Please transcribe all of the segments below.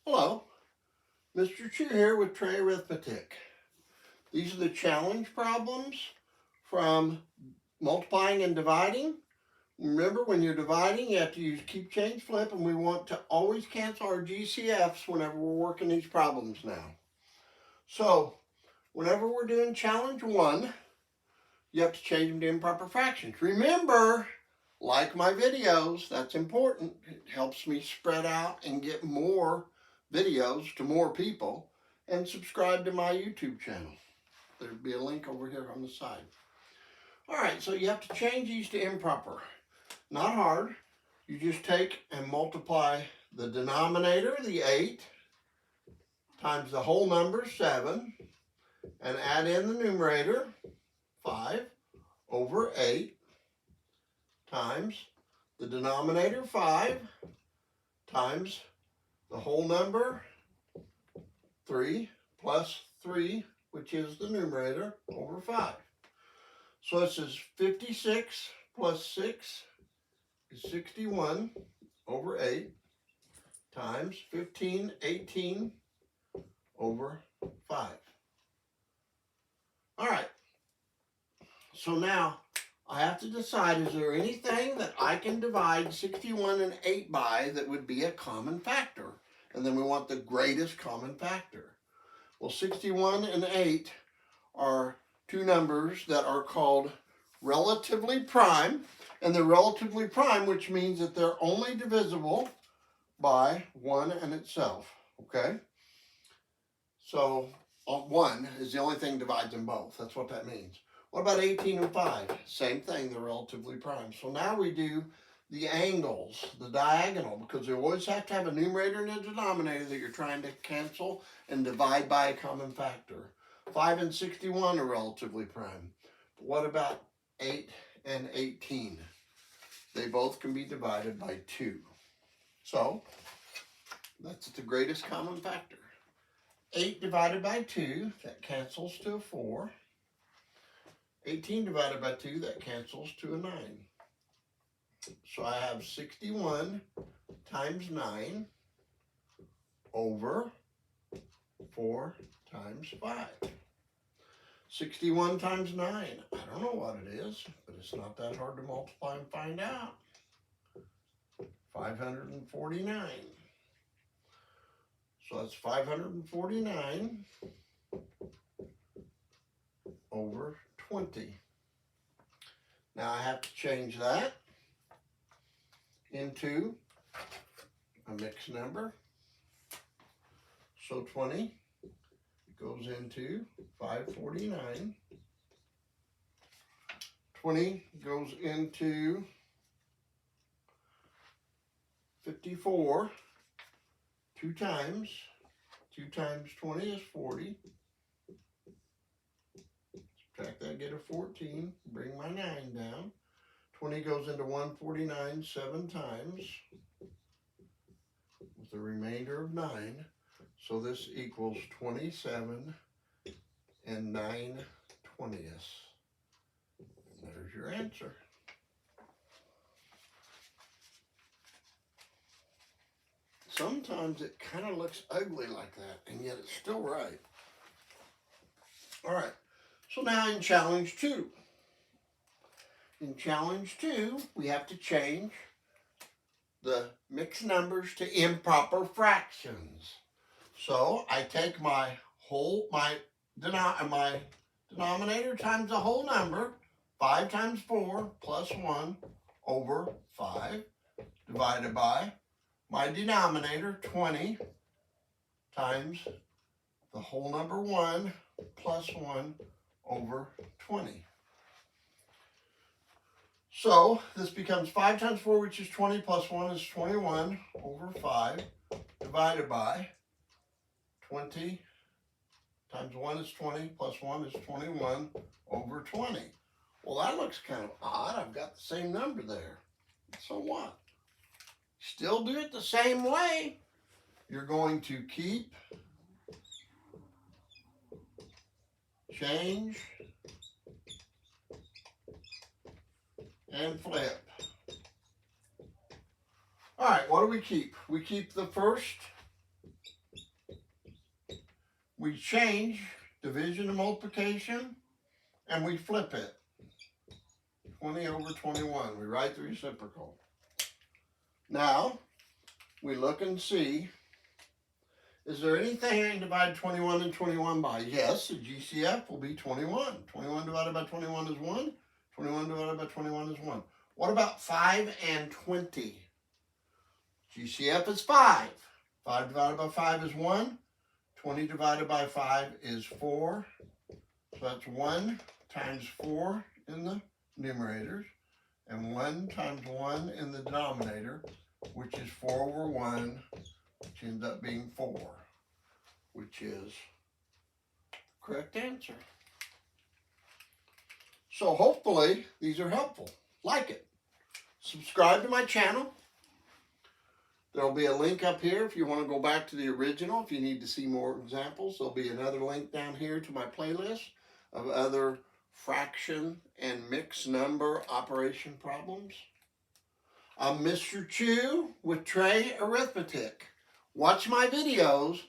Hello, Mr. Chu here with Tray Arithmetic. These are the challenge problems from multiplying and dividing. Remember, when you're dividing, you have to use keep, change, flip, and we want to always cancel our GCFs whenever we're working these problems now. So, whenever we're doing challenge 1, you have to change them to improper fractions. Remember, like my videos, that's important. It helps me spread out and get more videos to more people, and subscribe to my YouTube channel. There'll be a link over here on the side. Alright, so you have to change these to improper. Not hard. You just take and multiply the denominator, the 8, times the whole number, 7, and add in the numerator, 5, over 8, times the denominator, 5, times the whole number, 3, plus 3, which is the numerator, over 5. So this is 56 plus 6 is 61 over 8 times 15, 18 over 5. All right. So now I have to decide, is there anything that I can divide 61 and 8 by that would be a common factor? And then we want the greatest common factor. Well, 61 and 8 are two numbers that are called relatively prime. And they're relatively prime, which means that they're only divisible by 1 and itself. Okay? So 1 is the only thing that divides them both. That's what that means. What about 18 and 5? Same thing, they're relatively prime. So now we do the angles, the diagonal, because you always have to have a numerator and a denominator that you're trying to cancel and divide by a common factor. 5 and 61 are relatively prime. But what about 8 and 18? They both can be divided by 2. So that's the greatest common factor. 8 divided by 2, that cancels to a 4. 18 divided by 2, that cancels to a 9. So I have 61 times 9 over 4 times 5. 61 times 9, I don't know what it is, but it's not that hard to multiply and find out. 549. So that's 549 over 20. Now I have to change that into a mixed number. So 20 goes into 549. 20 goes into 54 two times. 2 times 20 is 40. Subtract that, get a 14. Bring my 9 down. 20 goes into 149 7 times with a remainder of 9. So this equals 27 and 9/20. There's your answer. Sometimes it kind of looks ugly like that, and yet it's still right. All right, so now in challenge 2. In challenge 2, we have to change the mixed numbers to improper fractions. So I take my denominator times the whole number, 5 times 4 plus 1 over 5, divided by my denominator, 20, times the whole number 1 plus 1 over 20. So this becomes 5 times 4, which is 20, plus 1 is 21 over 5, divided by 20 times 1 is 20, plus 1 is 21 over 20. Well, that looks kind of odd. I've got the same number there. So what? Still do it the same way. You're going to keep, change, and flip. All right, what do we keep? We keep the first we change division to multiplication and we flip it. 20 over 21. We write the reciprocal. Now, we look and see, is there anything I can divide 21 and 21 by? Yes, the GCF will be 21. 21 divided by 21 is 1. 21 divided by 21 is 1. What about 5 and 20? GCF is 5. 5 divided by 5 is 1. 20 divided by 5 is 4. So that's 1 times 4 in the numerators and 1 times 1 in the denominator, which is 4 over 1, which ends up being 4, which is the correct answer. So hopefully these are helpful. Like it. Subscribe to my channel. There will be a link up here if you want to go back to the original. If you need to see more examples, there'll be another link down here to my playlist of other fraction and mixed number operation problems. I'm Mr. Chu with Tray Arithmetic. Watch my videos.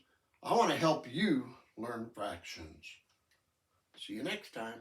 I want to help you learn fractions. See you next time.